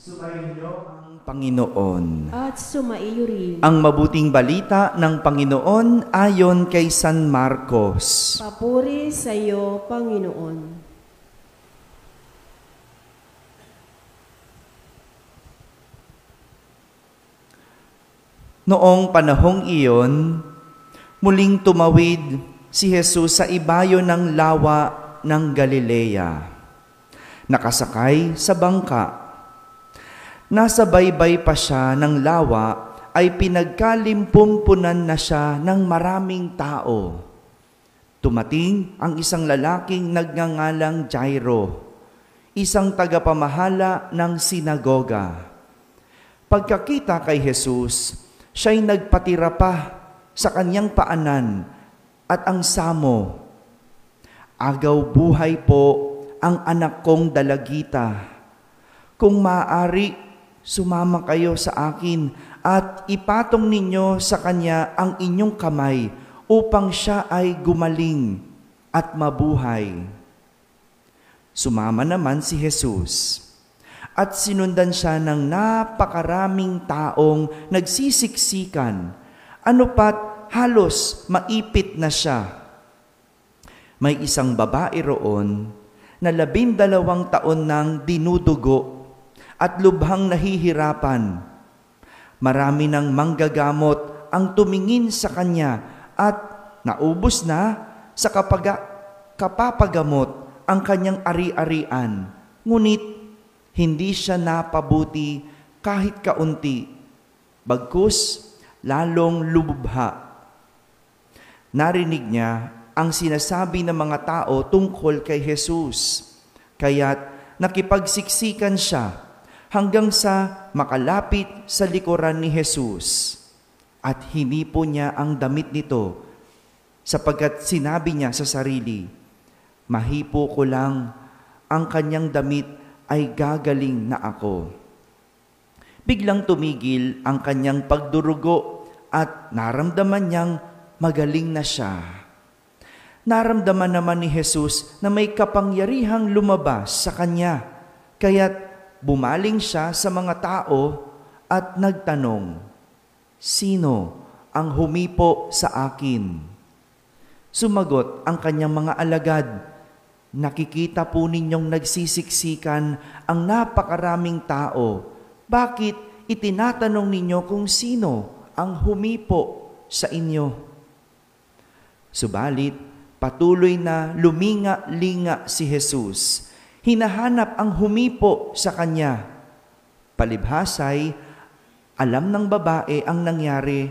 Sumayin niyo ang Panginoon. At sumaiyo rin. Ang mabuting balita ng Panginoon ayon kay San Marcos. Papuri sa iyo, Panginoon. Noong panahong iyon, muling tumawid si Jesus sa ibayo ng lawa ng Galilea. Nakasakay sa bangka. Nasa baybay pa siya ng lawa ay pinagkalimpumpunan na siya ng maraming tao. Tumating ang isang lalaking nagngangalang Jairo, isang tagapamahala ng sinagoga. Pagkakita kay Jesus, siya'y nagpatira pa sa kanyang paanan at ang samo. Agaw buhay po ang anak kong dalagita. Kung maaari, sumama kayo sa akin at ipatong ninyo sa kanya ang inyong kamay upang siya ay gumaling at mabuhay. Sumama naman si Jesus at sinundan siya ng napakaraming taong nagsisiksikan, ano pat halos maipit na siya. May isang babae roon na 12 taon nang dinudugo at lubhang nahihirapan. Marami ng manggagamot ang tumingin sa kanya at naubos na sa kapapagamot ang kanyang ari-arian. Ngunit hindi siya napabuti kahit kaunti, bagkus lalong lubha. Narinig niya ang sinasabi ng mga tao tungkol kay Jesus, kaya't nakipagsiksikan siya hanggang sa makalapit sa likuran ni Jesus. At hinipo niya ang damit nito sapagkat sinabi niya sa sarili, mahipo ko lang ang kanyang damit ay gagaling na ako. Biglang tumigil ang kanyang pagdurugo at naramdaman niyang magaling na siya. Naramdaman naman ni Jesus na may kapangyarihang lumabas sa kanya, kaya't bumaling siya sa mga tao at nagtanong, sino ang humipo sa akin? Sumagot ang kanyang mga alagad, nakikita po ninyong nagsisiksikan ang napakaraming tao. Bakit itinatanong ninyo kung sino ang humipo sa inyo? Subalit, patuloy na luminga-linga si Jesus. Hinahanap ang humipo sa kanya. Palibhasay, alam ng babae ang nangyari.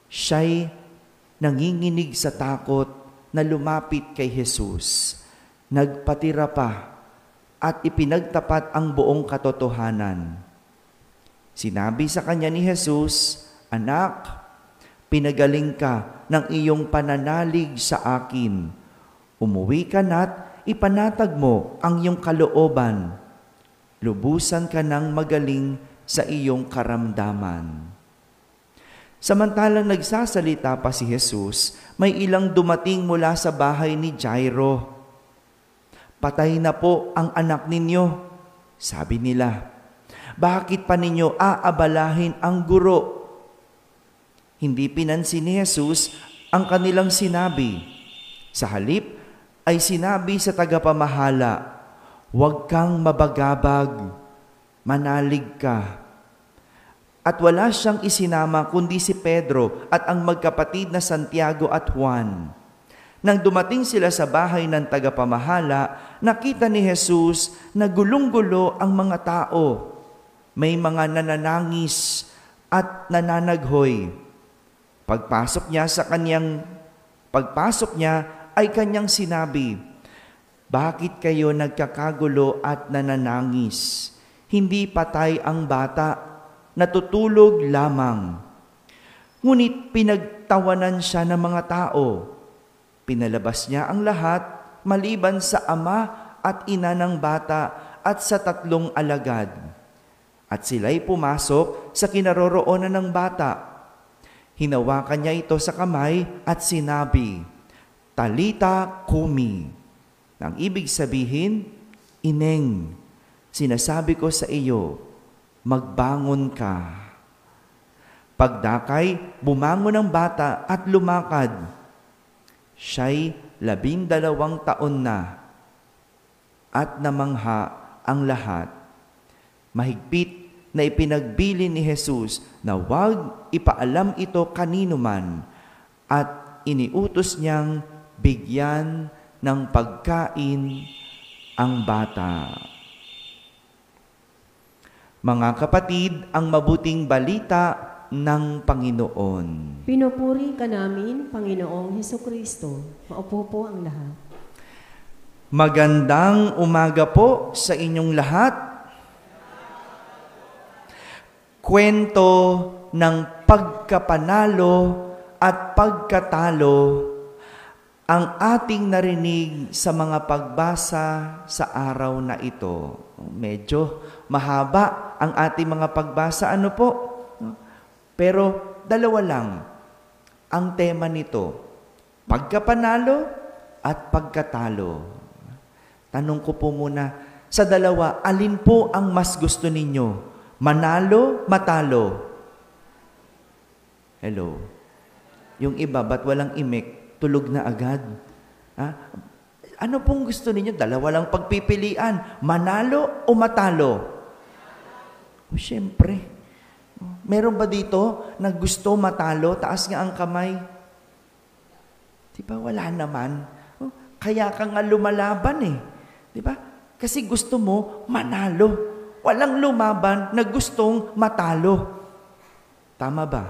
Siya'y nanginginig sa takot na lumapit kay Jesus. Nagpatira pa at ipinagtapat ang buong katotohanan. Sinabi sa kanya ni Jesus, anak, pinagaling ka ng iyong pananalig sa akin. Umuwi ka na't ipanatag mo ang iyong kalooban. Lubusan ka ng magaling sa iyong karamdaman. Samantalang nagsasalita pa si Jesus, may ilang dumating mula sa bahay ni Jairo. Patay na po ang anak ninyo, sabi nila. Bakit pa ninyo aabalahin ang guro? Hindi pinansin ni Jesus ang kanilang sinabi. Sa halip, ay sinabi sa tagapamahala, huwag kang mabagabag, manalig ka. At wala siyang isinama kundi si Pedro at ang magkapatid na Santiago at Juan. Nang dumating sila sa bahay ng tagapamahala, nakita ni Jesus na gulong-gulo ang mga tao. May mga nananangis at nananaghoy. Pagpasok niya ay kanyang sinabi, bakit kayo nagkakagulo at nananangis? Hindi patay ang bata, natutulog lamang. Ngunit pinagtawanan siya ng mga tao. Pinalabas niya ang lahat, maliban sa ama at ina ng bata at sa 3 alagad. At sila'y pumasok sa kinaroroonan ng bata. Hinawakan niya ito sa kamay at sinabi, Talita kumi. Ang ibig sabihin, Ineng, sinasabi ko sa iyo, magbangon ka. Pagdakay, bumangon ang bata at lumakad. Siya'y 12 taon na at namangha ang lahat. Mahigpit na ipinagbili ni Jesus na huwag ipaalam ito kanino man at iniutos niyang bigyan ng pagkain ang bata. Mga kapatid, ang mabuting balita ng Panginoon. Pinupuri ka namin, Panginoong Hesukristo. Maupo po ang lahat. Magandang umaga po sa inyong lahat. Kwento ng pagkapanalo at pagkatalo ang ating narinig sa mga pagbasa sa araw na ito. Medyo mahaba ang ating mga pagbasa. Ano po? Pero dalawa lang ang tema nito. Pagkapanalo at pagkatalo. Tanong ko po muna, sa dalawa, alin po ang mas gusto ninyo? Manalo, matalo? Hello? Yung iba, ba't walang imik? Tulog na agad? Ha? Ano pong gusto ninyo? Dalawa lang pagpipilian. Manalo o matalo? O, syempre. Meron ba dito na gusto matalo? Taas nga ang kamay. Diba? Wala naman. Kaya ka nga lumalaban eh. Diba? Kasi gusto mo manalo. Walang lumaban na gustong matalo. Tama ba?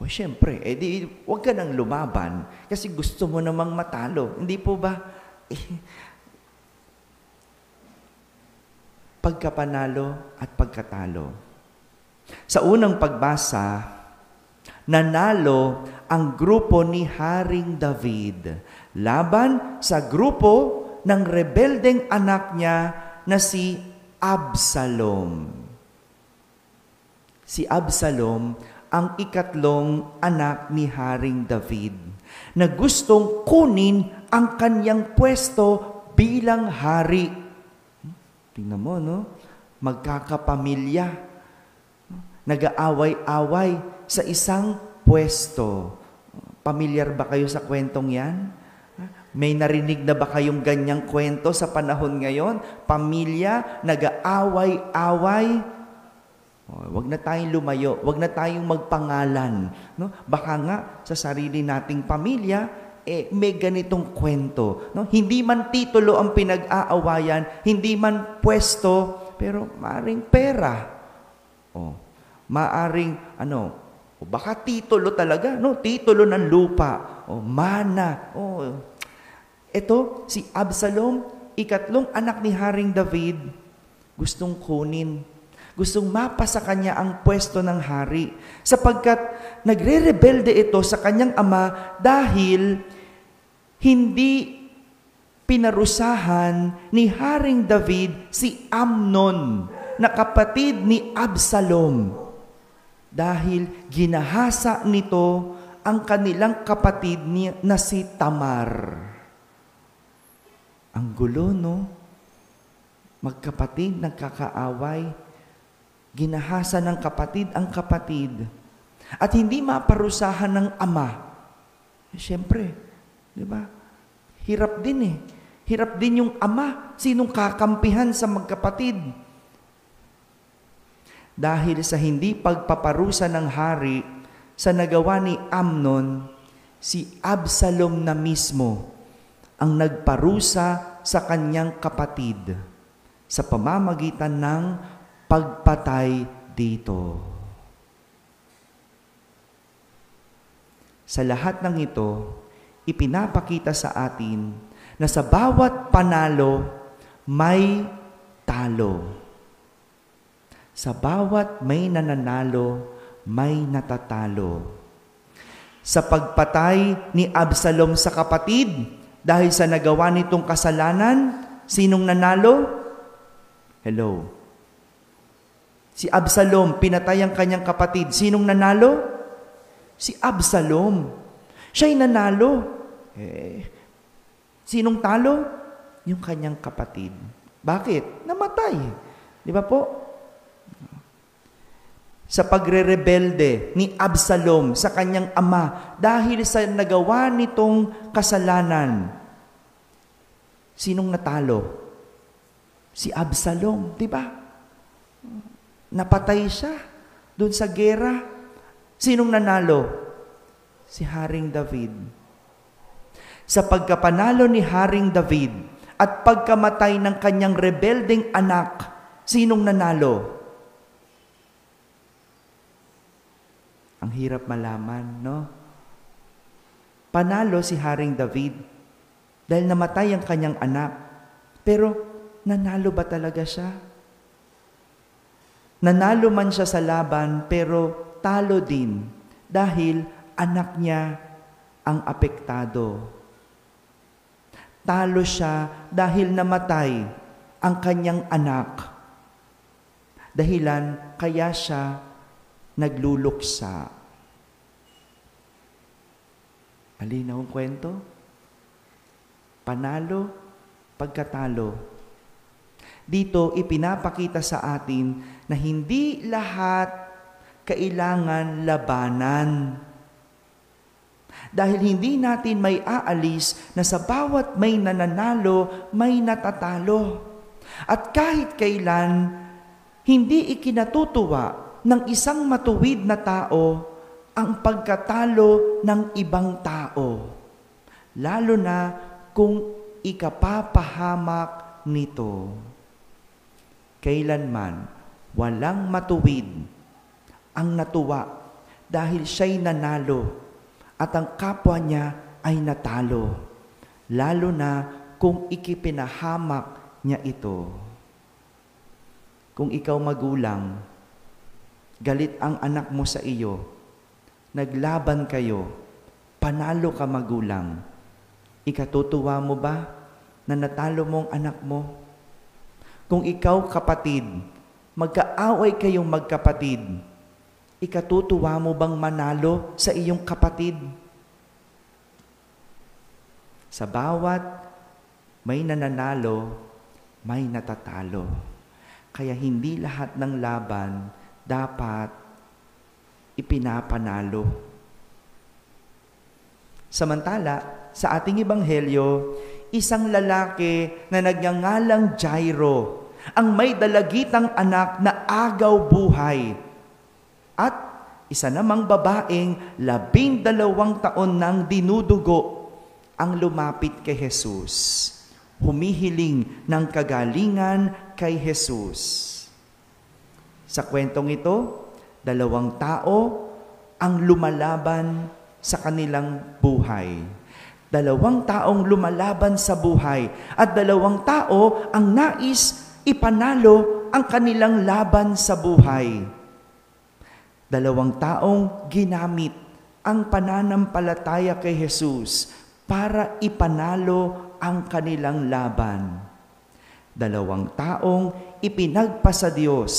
O syempre, di huwag ka nang lumaban kasi gusto mo namang matalo. Hindi po ba? Pagkapanalo at pagkatalo. Sa unang pagbasa, nanalo ang grupo ni Haring David laban sa grupo ng rebeldeng anak niya na si Absalom. Si Absalom ang ikatlong anak ni Haring David na gustong kunin ang kanyang pwesto bilang hari. Tingnan mo, no? Magkakapamilya. Nag-aaway-away sa isang pwesto. Pamilyar ba kayo sa kwentong yan? May narinig na ba kayong ganyang kwento sa panahon ngayon? Pamilya, nag-aaway-away. Wag na tayong lumayo, wag na tayong magpangalan. No? Baka nga sa sarili nating pamilya, may ganitong kwento. No? Hindi man titulo ang pinag-aawayan, hindi man pwesto, pero maaring pera. Maaring, baka titulo talaga, no? Titulo ng lupa, mana. Ito, si Absalom, ikatlong anak ni Haring David, gustong kunin. Gustong mapa sa kanya ang pwesto ng hari. Sapagkat nagre-rebelde ito sa kanyang ama dahil hindi pinarusahan ni Haring David si Amnon na kapatid ni Absalom. Dahil ginahasa nito ang kanilang kapatid na si Tamar. Ang gulo, no? Magkapatid, nagkakaaway. Ginahasa ng kapatid ang kapatid. At hindi maparusahan ng ama. Siyempre, di ba? Hirap din eh. Hirap din yung ama. Sinong kakampihan sa magkapatid? Dahil sa hindi pagpaparusa ng hari sa nagawa ni Amnon, si Absalom na mismo ang nagparusa sa kanyang kapatid sa pamamagitan ng pagpatay dito. Sa lahat ng ito, ipinapakita sa atin na sa bawat panalo, may talo. Sa bawat may nananalo, may natatalo. Sa pagpatay ni Absalom sa kapatid, dahil sa nagawa nitong kasalanan, sinong nanalo? Hello. Si Absalom, pinatay ang kanyang kapatid. Sinong nanalo? Si Absalom. Siya'y nanalo. Sinong talo? Yung kanyang kapatid. Bakit? Namatay. Di ba po? sa pagrerebelde ni Absalom sa kanyang ama dahil sa nagawa nitong kasalanan. Sinong natalo? Si Absalom, di ba? Napatay siya doon sa gera. Sinong nanalo? Si Haring David. Sa pagkapanalo ni Haring David at pagkamatay ng kanyang rebeldeng anak, sinong nanalo? Ang hirap malaman, no? Panalo si Haring David dahil namatay ang kanyang anak. Pero nanalo ba talaga siya? Nanalo man siya sa laban, pero talo din dahil anak niya ang apektado. Talo siya dahil namatay ang kanyang anak. Dahilan kaya siya nagluluksa. Malinaw ang kwento? Panalo, pagkatalo. Dito, ipinapakita sa atin na hindi lahat kailangan labanan. Dahil hindi natin may aalis na sa bawat may nananalo, may natatalo. At kahit kailan, hindi ikinatutuwa ng isang matuwid na tao ang pagkatalo ng ibang tao, lalo na kung ikapapahamak nito. Kailanman, walang matuwid ang natuwa dahil siya'y nanalo at ang kapwa niya ay natalo, lalo na kung ikipinahamak niya ito. Kung ikaw magulang, galit ang anak mo sa iyo, naglaban kayo, panalo ka magulang, ikatutuwa mo ba na natalo mo ang anak mo? Kung ikaw kapatid, magkaaway kayong magkapatid, ikatutuwa mo bang manalo sa iyong kapatid? Sa bawat may nananalo, may natatalo. Kaya hindi lahat ng laban dapat ipinapanalo. Samantala, sa ating ebanghelyo, isang lalaki na nagngangalang Jairo, ang may dalagitang anak na agaw buhay, at isa namang babaeng 12 taon nang dinudugo ang lumapit kay Jesus, humihiling ng kagalingan kay Jesus. Sa kwentong ito, 2 tao ang lumalaban sa kanilang buhay. 2 taong lumalaban sa buhay at 2 tao ang nais ipanalo ang kanilang laban sa buhay. 2 taong ginamit ang pananampalataya kay Jesus para ipanalo ang kanilang laban. 2 taong ipinagpa sa Diyos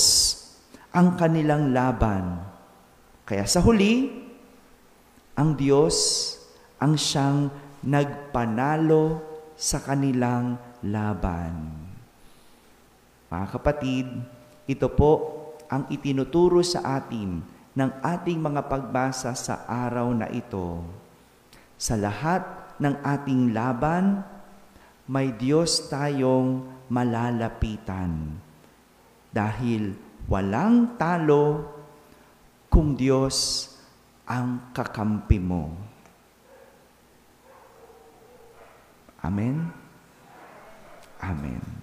ang kanilang laban. Kaya sa huli, ang Diyos ang siyang nagpanalo sa kanilang laban. Mga kapatid, ito po ang itinuturo sa atin ng ating mga pagbasa sa araw na ito. Sa lahat ng ating laban, may Diyos tayong malalapitan. Dahil walang talo kung Diyos ang kakampi mo. Amen? Amen.